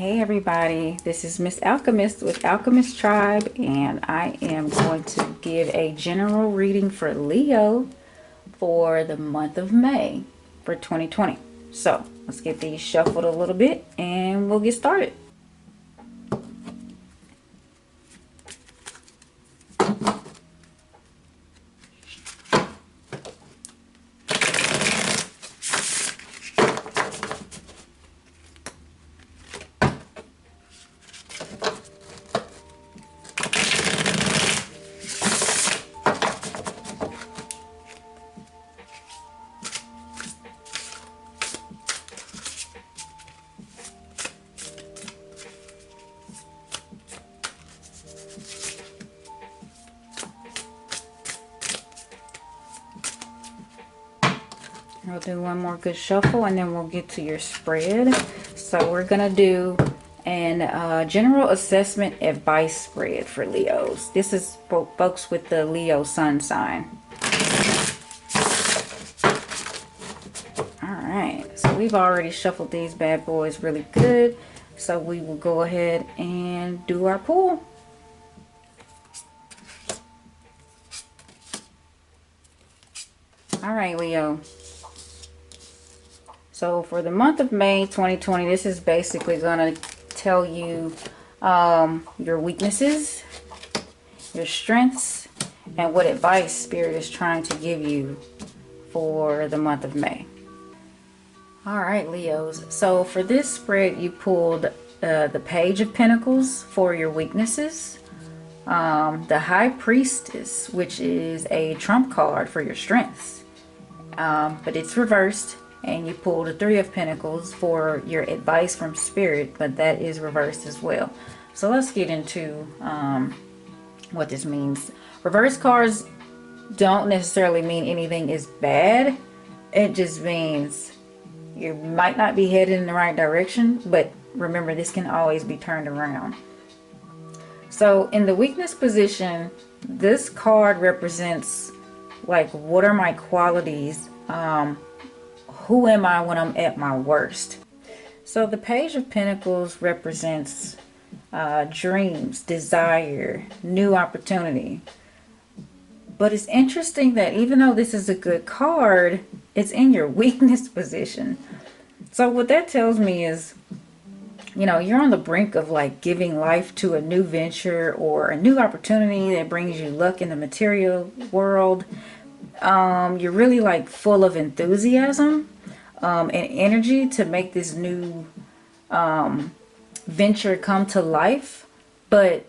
Hey everybody, this is Miss Alchemist with Alchemist Tribe, and I am going to give a general reading for Leo for the month of May for 2020. So let's get these shuffled a little bit and we'll get started. We'll do one more good shuffle and then we'll get to your spread. So we're going to do an general assessment advice spread for Leos. This is for folks with the Leo sun sign. Alright, so we've already shuffled these bad boys really good. So we will go ahead and do our pull. Alright, Leo. So for the month of May 2020, this is basically going to tell you your weaknesses, your strengths, and what advice Spirit is trying to give you for the month of May. Alright, Leos. So for this spread, you pulled the Page of Pentacles for your weaknesses, the High Priestess, which is a trump card for your strengths, but it's reversed. And you pulled a Three of Pentacles for your advice from Spirit, but that is reversed as well. So let's get into what this means. Reverse cards don't necessarily mean anything is bad. It just means you might not be headed in the right direction, but remember, this can always be turned around. So in the weakness position, this card represents, like, what are my qualities? Who am I when I'm at my worst? So the Page of Pentacles represents dreams, desire, new opportunity. But it's interesting that even though this is a good card, it's in your weakness position. So what that tells me is, you know, you're on the brink of like giving life to a new venture or a new opportunity that brings you luck in the material world. You're really like full of enthusiasm and energy to make this new venture come to life. But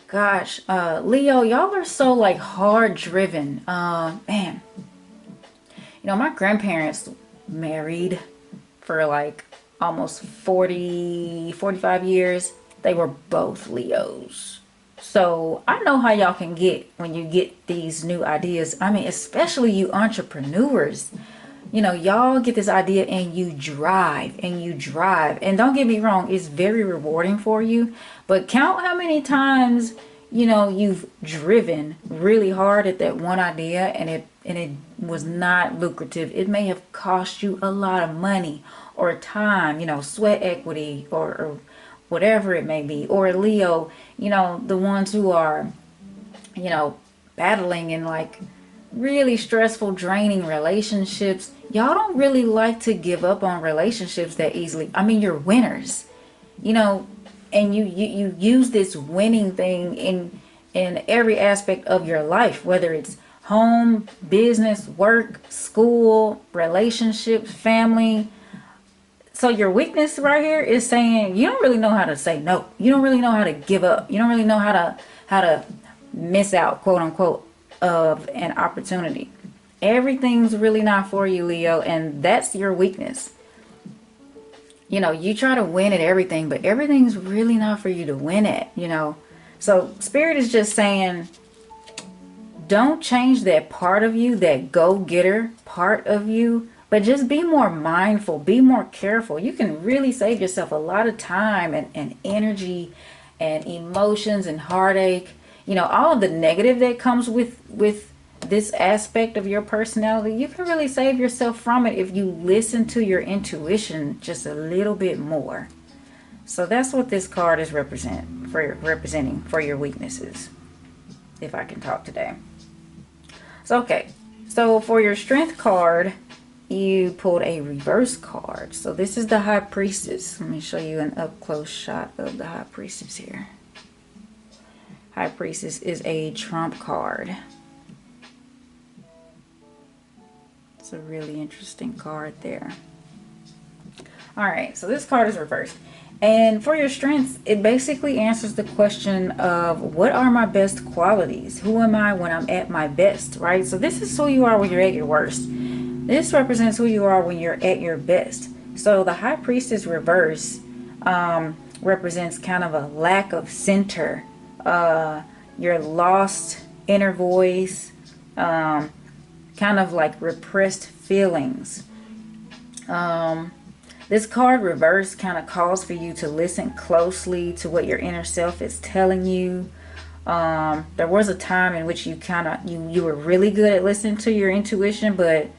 gosh, Leo, y'all are so like hard driven. Man, you know, my grandparents married for like almost 45 years. They were both Leos. So I know how y'all can get when you get these new ideas. I mean, especially you entrepreneurs. You know, y'all get this idea and you drive and you drive. And don't get me wrong, it's very rewarding for you. But count how many times, you know, you've driven really hard at that one idea and it was not lucrative. It may have cost you a lot of money or time, you know, sweat equity or whatever it may be. Or Leo, you know, the ones who are, you know, battling in like really stressful, draining relationships. Y'all don't really like to give up on relationships that easily. I mean, you're winners, you know, and you use this winning thing in every aspect of your life, whether it's home, business, work, school, relationships, family. So your weakness right here is saying you don't really know how to say no. You don't really know how to give up. You don't really know how to miss out, quote unquote, of an opportunity. Everything's really not for you, Leo, and that's your weakness. You know, you try to win at everything, but everything's really not for you to win at, you know. So Spirit is just saying, don't change that part of you, that go-getter part of you, but just be more mindful, be more careful. You can really save yourself a lot of time and energy and emotions and heartache. You know, all of the negative that comes with this aspect of your personality, you can really save yourself from it if you listen to your intuition just a little bit more. So that's what this card is representing for your weaknesses, if I can talk today. So, okay. So for your strength card, you pulled a reverse card. So this is the High Priestess. Let me show you an up-close shot of the High Priestess here. High Priestess is a trump card. It's a really interesting card there. Alright, so this card is reversed. And for your strengths, it basically answers the question of what are my best qualities? Who am I when I'm at my best, right? So this is who you are when you're at your worst. This represents who you are when you're at your best. So the High Priestess reverse represents kind of a lack of center, your lost inner voice, kind of like repressed feelings. This card reverse kind of calls for you to listen closely to what your inner self is telling you. There was a time in which you you were really good at listening to your intuition, but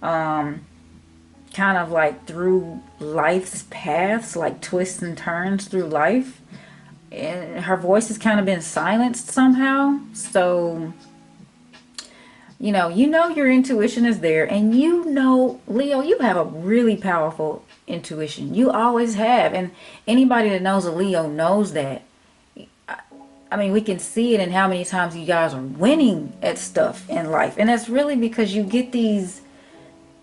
kind of like through life's paths, like twists and turns through life, and her voice has kind of been silenced somehow. So you know your intuition is there, and Leo, you have a really powerful intuition. You always have, and anybody that knows a Leo knows that. I mean, we can see it in how many times you guys are winning at stuff in life, and that's really because you get these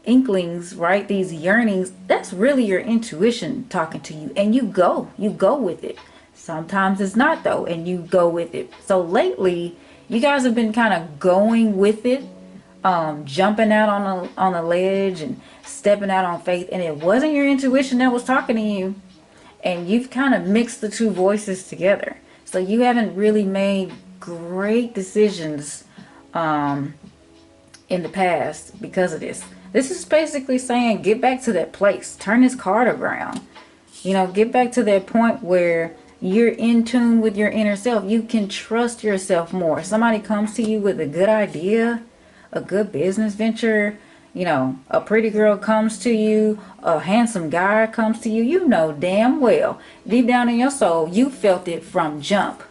inklings, right? These yearnings. That's really your intuition talking to you, and you go with it. Sometimes it's not though, and you go with it. So lately you guys have been kind of going with it, jumping out on a ledge and stepping out on faith, and it wasn't your intuition that was talking to you, and you've kind of mixed the two voices together. So you haven't really made great decisions in the past because of this. This is basically saying get back to that place, turn this card around, get back to that point where you're in tune with your inner self. You can trust yourself more. Somebody comes to you with a good idea, a good business venture, a pretty girl comes to you, a handsome guy comes to you, damn well, deep down in your soul, you felt it from jump,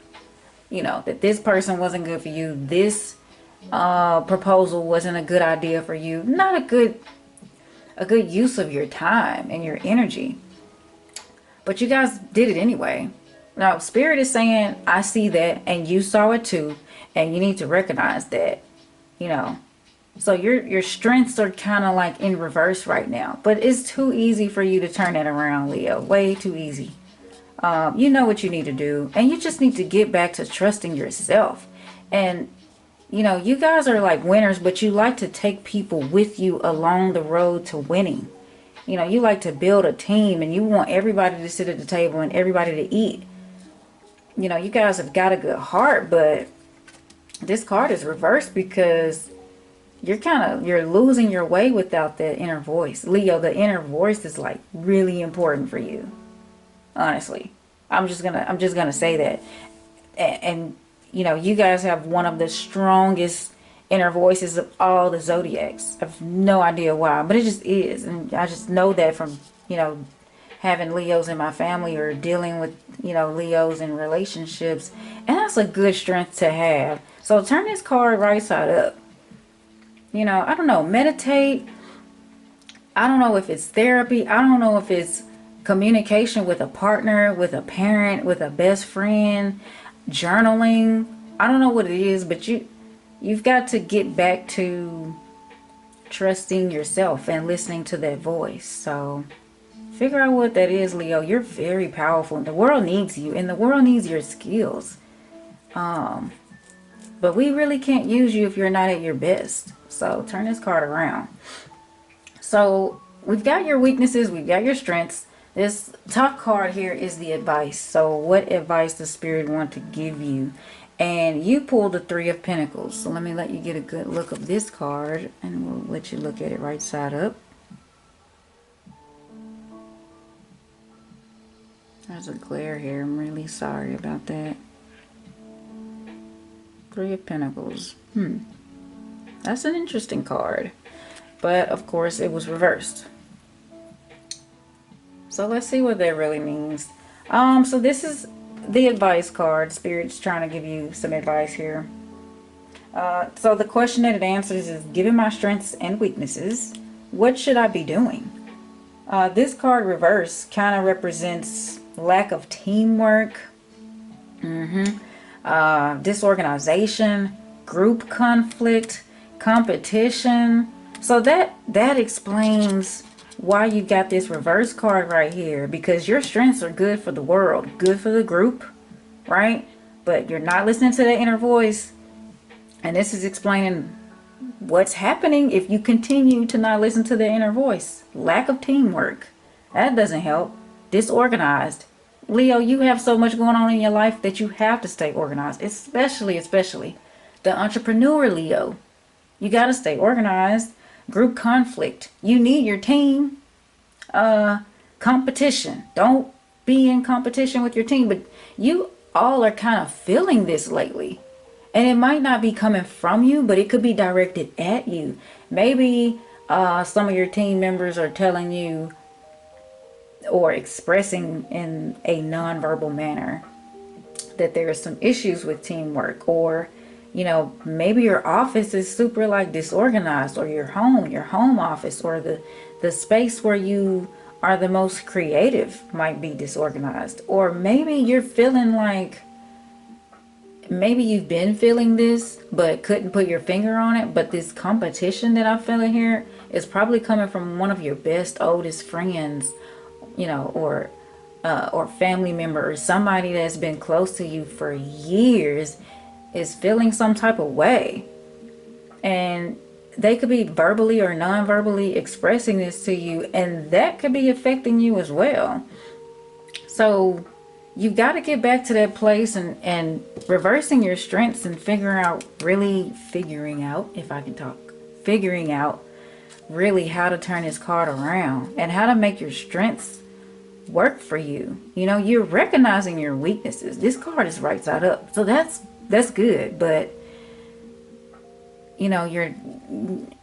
that this person wasn't good for you. This proposal wasn't a good idea for you. Not a good use of your time and your energy. But you guys did it anyway. Now, Spirit is saying, I see that, and you saw it too, and you need to recognize that, So your strengths are kind of like in reverse right now. But it's too easy for you to turn that around, Leo. Way too easy. You know what you need to do, and you just need to get back to trusting yourself. And, you guys are like winners, but you like to take people with you along the road to winning. You like to build a team, and you want everybody to sit at the table and everybody to eat. You guys have got a good heart, but this card is reversed because you're losing your way without that inner voice. Leo, the inner voice is like really important for you. Honestly, I'm just gonna say that. And you guys have one of the strongest inner voices of all the zodiacs. I have no idea why, but it just is. And I just know that from, having Leos in my family or dealing with, Leos in relationships. And that's a good strength to have. So turn this card right side up. I don't know, meditate. I don't know if it's therapy. I don't know if it's communication with a partner, with a parent, with a best friend, journaling. I don't know what it is, but you've got to get back to trusting yourself and listening to that voice. So figure out what that is, Leo. You're very powerful, and the world needs you, and the world needs your skills. But we really can't use you if you're not at your best. So turn this card around. So we've got your weaknesses, we've got your strengths. This top card here is the advice. So what advice does Spirit want to give you? And you pulled the Three of Pentacles. So let me let you get a good look of this card, and we'll let you look at it right side up. There's a glare here. I'm really sorry about that. Three of Pentacles. That's an interesting card. But, of course, it was reversed. So let's see what that really means. So this is the advice card. Spirit's trying to give you some advice here. So the question that it answers is, given my strengths and weaknesses, what should I be doing? This card reverse kind of represents lack of teamwork, disorganization, group conflict, competition. So that explains why you got this reverse card right here, because your strengths are good for the world, good for the group, right? But you're not listening to that inner voice. And this is explaining what's happening if you continue to not listen to the inner voice. Lack of teamwork. That doesn't help. Disorganized. Leo, you have so much going on in your life that you have to stay organized. Especially the entrepreneur Leo. You got to stay organized. Group conflict. You need your team. Competition. Don't be in competition with your team. But you all are kind of feeling this lately. And it might not be coming from you, but it could be directed at you. Maybe some of your team members are telling you or expressing in a nonverbal manner that there are some issues with teamwork, or maybe your office is super like disorganized, or your home office, or the space where you are the most creative might be disorganized. Or maybe you're feeling like, maybe you've been feeling this but couldn't put your finger on it, but this competition that I'm feeling here is probably coming from one of your best oldest friends, or family member, or somebody that's been close to you for years is feeling some type of way. And they could be verbally or non-verbally expressing this to you, and that could be affecting you as well. So you got to get back to that place and reversing your strengths and figuring out, if I can talk, figuring out really how to turn this card around and how to make your strengths work for you. You're recognizing your weaknesses. This card is right side up, so that's good. But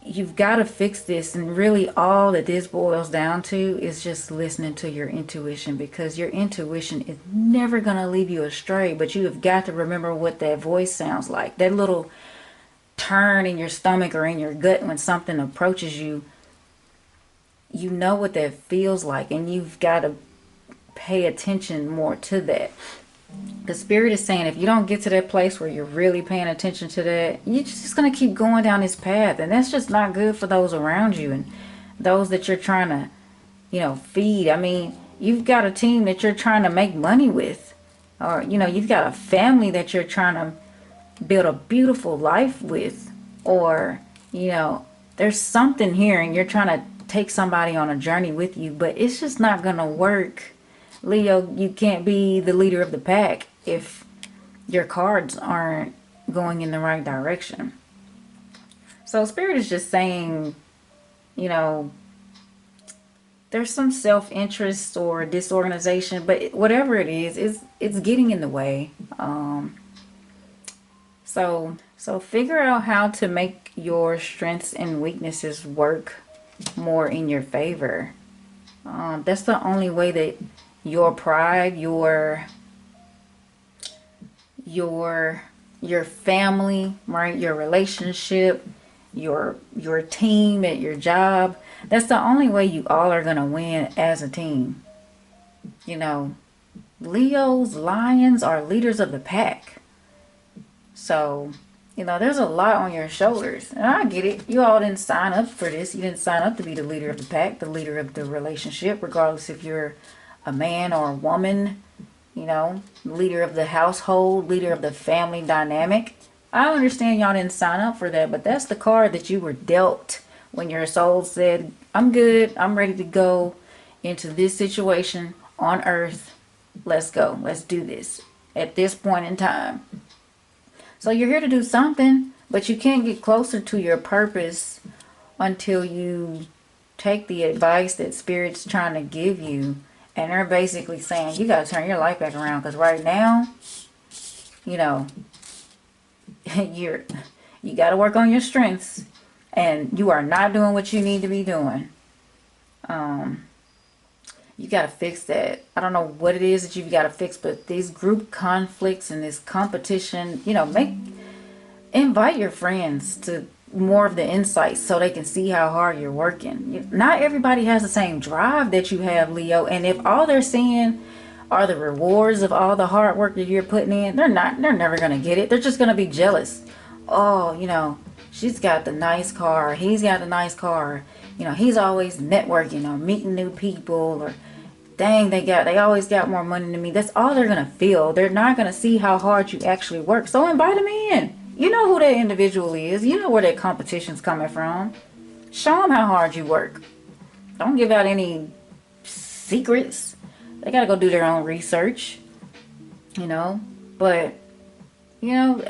you've got to fix this, and really all that this boils down to is just listening to your intuition, because your intuition is never going to leave you astray. But you have got to remember what that voice sounds like, that little turn in your stomach or in your gut when something approaches you. You know what that feels like, and you've got to pay attention more to that. The spirit is saying, if you don't get to that place where you're really paying attention to that, you're just going to keep going down this path. And that's just not good for those around you and those that you're trying to, feed. I mean, you've got a team that you're trying to make money with. Or, you've got a family that you're trying to build a beautiful life with. Or, there's something here and you're trying to take somebody on a journey with you. But it's just not going to work. Leo, you can't be the leader of the pack if your cards aren't going in the right direction. So Spirit is just saying, there's some self-interest or disorganization, but whatever it is, it's getting in the way. So figure out how to make your strengths and weaknesses work more in your favor. That's the only way that your pride, your family, right, your relationship, your team at your job, that's the only way you all are going to win as a team. Leos, lions are leaders of the pack. So, there's a lot on your shoulders. And I get it. You all didn't sign up for this. You didn't sign up to be the leader of the pack, the leader of the relationship, regardless if you're a man or a woman, leader of the household, leader of the family dynamic. I understand y'all didn't sign up for that, but that's the card that you were dealt when your soul said, I'm good, I'm ready to go into this situation on earth. Let's go. Let's do this at this point in time. So you're here to do something, but you can't get closer to your purpose until you take the advice that Spirit's trying to give you. And they're basically saying, you got to turn your life back around. Because right now, you got to work on your strengths. And you are not doing what you need to be doing. You got to fix that. I don't know what it is that you've got to fix, but these group conflicts and this competition, you know, invite your friends to more of the insights so they can see how hard you're working. Not everybody has the same drive that you have, Leo, and if all they're seeing are the rewards of all the hard work that you're putting in, they're never going to get it. They're just going to be jealous. Oh, you know, she's got the nice car, he's got the nice car, you know, he's always networking or meeting new people, or dang, they always got more money than me. That's all they're gonna feel. They're not gonna see how hard you actually work. So invite them in. You know who that individual is. You know where that competition's coming from. Show them how hard you work. Don't give out any secrets. They gotta go do their own research, you know. But you know,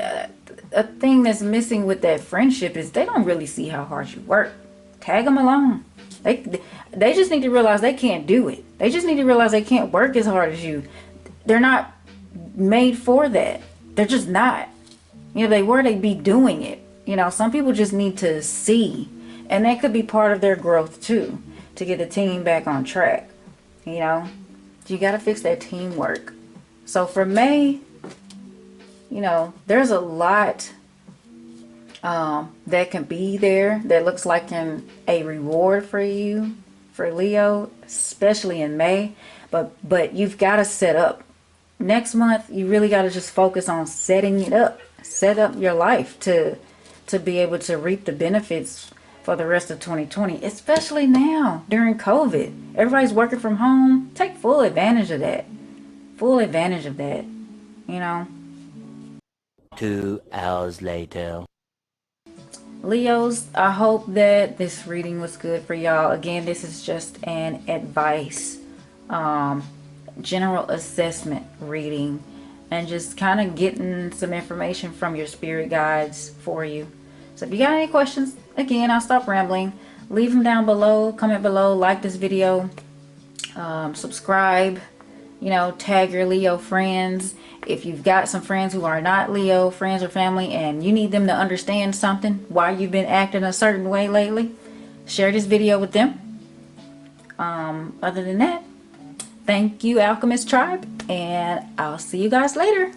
a thing that's missing with that friendship is they don't really see how hard you work. Tag them along. They just need to realize they can't do it. They just need to realize they can't work as hard as you. They're not made for that. They're just not. You know, they were, they'd be doing it. You know, some people just need to see. And that could be part of their growth too, to get the team back on track. You know, you got to fix that teamwork. So for May, you know, there's a lot that can be there that looks like a reward for you, for Leo, especially in May. But you've got to set up. Next month, you really got to just focus on setting it up. Set up your life to be able to reap the benefits for the rest of 2020, especially now during COVID. Everybody's working from home. Take full advantage of that. Full advantage of that, you know. 2 hours later. Leos, I hope that this reading was good for y'all. Again, this is just an advice, general assessment reading, and just kind of getting some information from your spirit guides for you. So if you got any questions, again, I'll stop rambling. Leave them down below, comment below, like this video, subscribe, you know, tag your Leo friends. If you've got some friends who are not Leo, friends or family, and you need them to understand something, why you've been acting a certain way lately, share this video with them. Other than that, thank you, Alchemist Tribe, and I'll see you guys later.